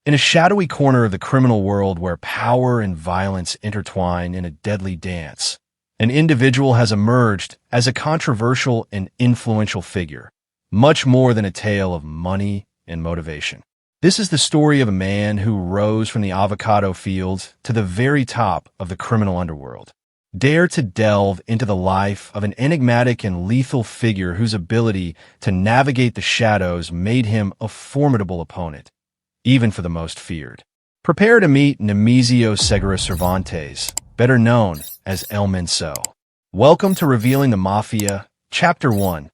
In a shadowy corner of the criminal world where power and violence intertwine in a deadly dance, an individual has emerged as a controversial and influential figure, much more than a tale of money and motivation. This is the story of a man who rose from the avocado fields to the very top of the criminal underworld. Dare to delve into the life of an enigmatic and lethal figure whose ability to navigate the shadows made him a formidable opponent, even for the most feared. Prepare to meet Nemesio Segura Cervantes, better known as El Mencho. Welcome to Revealing the Mafia, Chapter 1,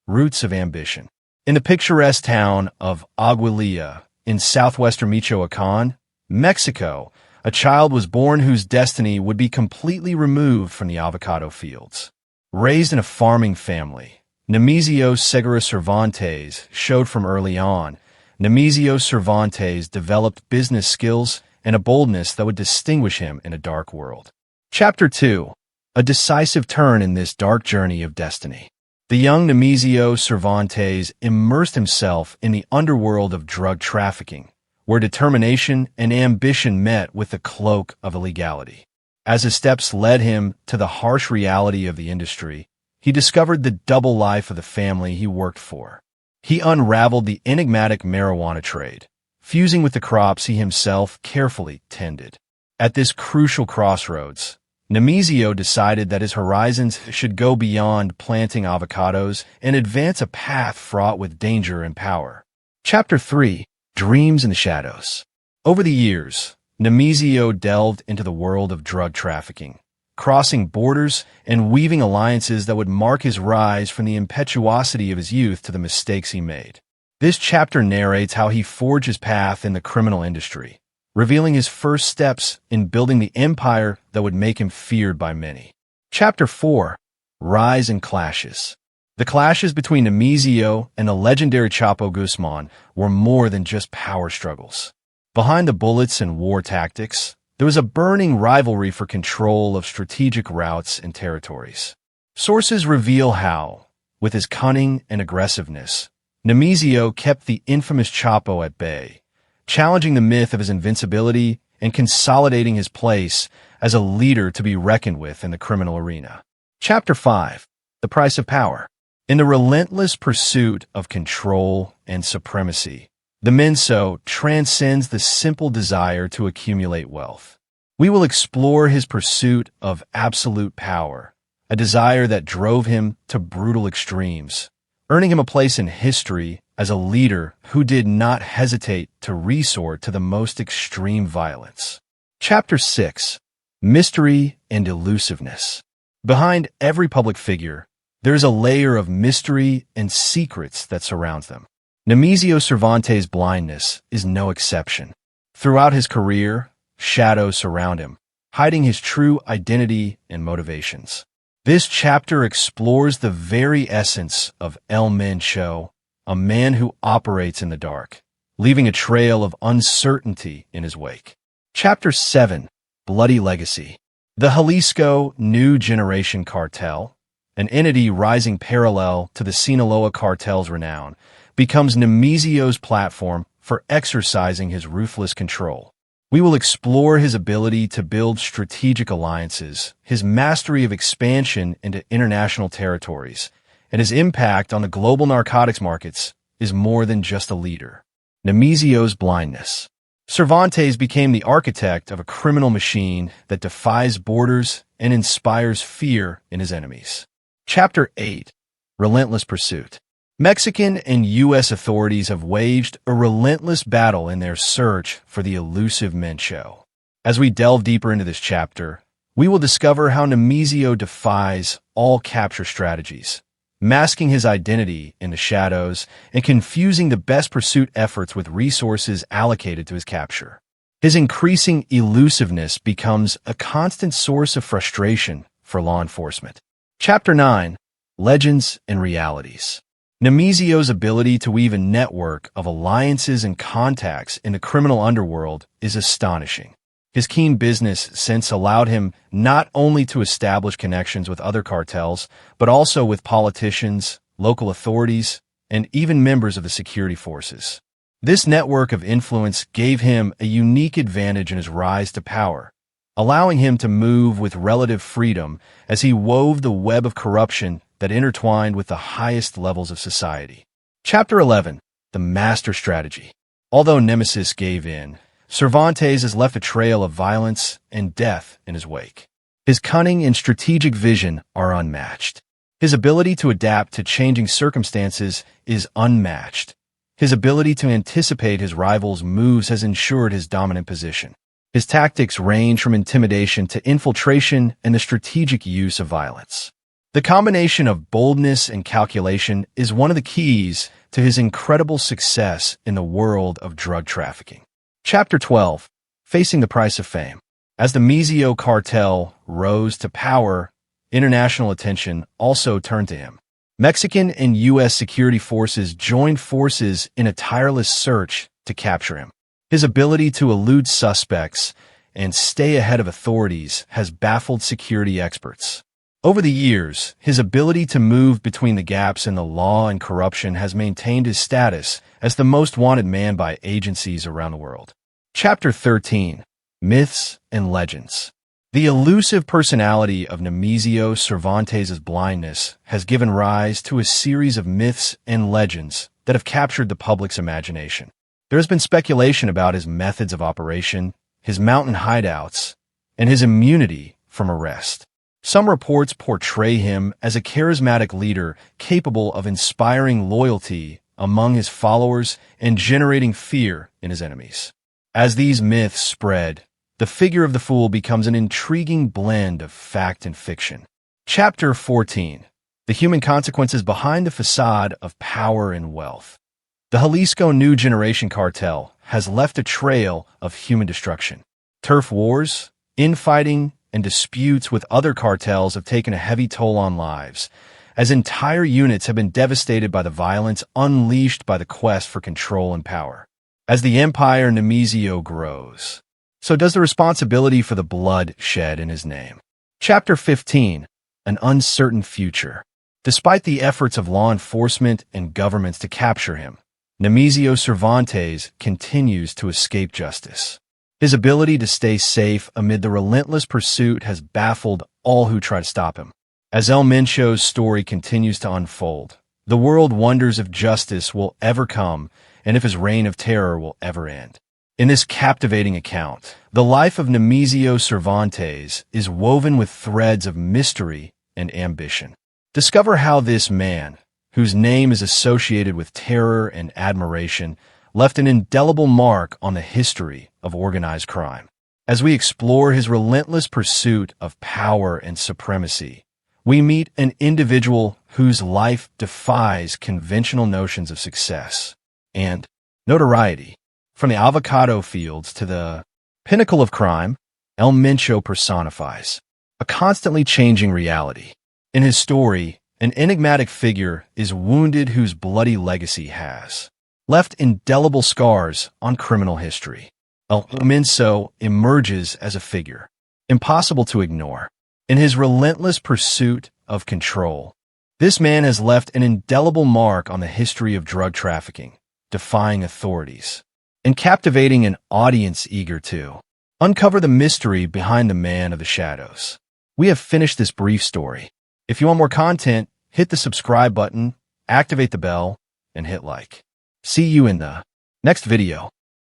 Roots of Ambition. In the picturesque town of Aguililla, in southwestern Michoacán, Mexico, a child was born whose destiny would be completely removed from the avocado fields. Raised in a farming family, Nemesio Segura Cervantes showed from early on. Nemesio Cervantes developed business skills and a boldness that would distinguish him in a dark world. Chapter 2. A decisive turn in this dark journey of destiny. The young Nemesio Cervantes immersed himself in the underworld of drug trafficking, where determination and ambition met with the cloak of illegality. As his steps led him to the harsh reality of the industry, he discovered the double life of the family he worked for. He unraveled the enigmatic marijuana trade, fusing with the crops he himself carefully tended. At this crucial crossroads, Nemesio decided that his horizons should go beyond planting avocados and advance a path fraught with danger and power. Chapter 3. Dreams in the Shadows. Over the years, Nemesio delved into the world of drug trafficking, crossing borders and weaving alliances that would mark his rise from the impetuosity of his youth to the mistakes he made. This chapter narrates how he forged his path in the criminal industry, revealing his first steps in building the empire that would make him feared by many. Chapter 4. Rise and Clashes. The clashes between Nemesio and the legendary Chapo Guzman were more than just power struggles. Behind the bullets and war tactics, there was a burning rivalry for control of strategic routes and territories. Sources reveal how, with his cunning and aggressiveness, Nemesio kept the infamous Chapo at bay, challenging the myth of his invincibility and consolidating his place as a leader to be reckoned with in the criminal arena. Chapter 5. The Price of Power. In the relentless pursuit of control and supremacy, the Mencho transcends the simple desire to accumulate wealth. We will explore his pursuit of absolute power, a desire that drove him to brutal extremes, earning him a place in history as a leader who did not hesitate to resort to the most extreme violence. Chapter 6. Mystery and Elusiveness. Behind every public figure, there is a layer of mystery and secrets that surrounds them. Nemesio Cervantes' blindness is no exception. Throughout his career, shadows surround him, hiding his true identity and motivations. This chapter explores the very essence of El Mencho, a man who operates in the dark, leaving a trail of uncertainty in his wake. Chapter 7. Bloody Legacy. The Jalisco New Generation Cartel, an entity rising parallel to the Sinaloa cartel's renown, becomes Nemesio's platform for exercising his ruthless control. We will explore his ability to build strategic alliances, his mastery of expansion into international territories, and his impact on the global narcotics markets is more than just a leader. Nemesio's blindness. Cervantes became the architect of a criminal machine that defies borders and inspires fear in his enemies. Chapter 8. Relentless Pursuit. Mexican and U.S. authorities have waged a relentless battle in their search for the elusive Mencho. As we delve deeper into this chapter, we will discover how Nemesio defies all capture strategies, masking his identity in the shadows and confusing the best pursuit efforts with resources allocated to his capture. His increasing elusiveness becomes a constant source of frustration for law enforcement. Chapter 9. Legends and Realities. Nemesio's ability to weave a network of alliances and contacts in the criminal underworld is astonishing. His keen business sense allowed him not only to establish connections with other cartels, but also with politicians, local authorities, and even members of the security forces. This network of influence gave him a unique advantage in his rise to power, allowing him to move with relative freedom as he wove the web of corruption that intertwined with the highest levels of society. Chapter 11. The Master Strategy. Although Nemesis gave in, Cervantes has left a trail of violence and death in his wake. His cunning and strategic vision are unmatched. His ability to adapt to changing circumstances is unmatched. His ability to anticipate his rivals' moves has ensured his dominant position. His tactics range from intimidation to infiltration and the strategic use of violence. The combination of boldness and calculation is one of the keys to his incredible success in the world of drug trafficking. Chapter 12. Facing the Price of Fame. As the Mencho cartel rose to power, international attention also turned to him. Mexican and U.S. security forces joined forces in a tireless search to capture him. His ability to elude suspects and stay ahead of authorities has baffled security experts. Over the years, his ability to move between the gaps in the law and corruption has maintained his status as the most wanted man by agencies around the world. Chapter 13. Myths and Legends. The elusive personality of Nemesio Cervantes' blindness has given rise to a series of myths and legends that have captured the public's imagination. There has been speculation about his methods of operation, his mountain hideouts, and his immunity from arrest. Some reports portray him as a charismatic leader capable of inspiring loyalty among his followers and generating fear in his enemies. As these myths spread, the figure of the fool becomes an intriguing blend of fact and fiction. Chapter 14. The Human Consequences Behind the Facade of Power and Wealth. The Jalisco New Generation Cartel has left a trail of human destruction. Turf wars, infighting, and disputes with other cartels have taken a heavy toll on lives, as entire units have been devastated by the violence unleashed by the quest for control and power. As the empire Nemesio grows, so does the responsibility for the blood shed in his name. Chapter 15. An Uncertain Future. Despite the efforts of law enforcement and governments to capture him, Nemesio Cervantes continues to escape justice. His ability to stay safe amid the relentless pursuit has baffled all who try to stop him. As El Mencho's story continues to unfold, the world wonders if justice will ever come and if his reign of terror will ever end. In this captivating account, the life of Nemesio Cervantes is woven with threads of mystery and ambition. Discover how this man, whose name is associated with terror and admiration, left an indelible mark on the history of organized crime. As we explore his relentless pursuit of power and supremacy, we meet an individual whose life defies conventional notions of success and notoriety. From the avocado fields to the pinnacle of crime, El Mencho personifies a constantly changing reality. In his story, an enigmatic figure is wounded whose bloody legacy has left indelible scars on criminal history. El Mencho emerges as a figure impossible to ignore. In his relentless pursuit of control, this man has left an indelible mark on the history of drug trafficking, defying authorities and captivating an audience eager to uncover the mystery behind the man of the shadows. We have finished this brief story. If you want more content, hit the subscribe button, activate the bell, and hit like. See you in the next video.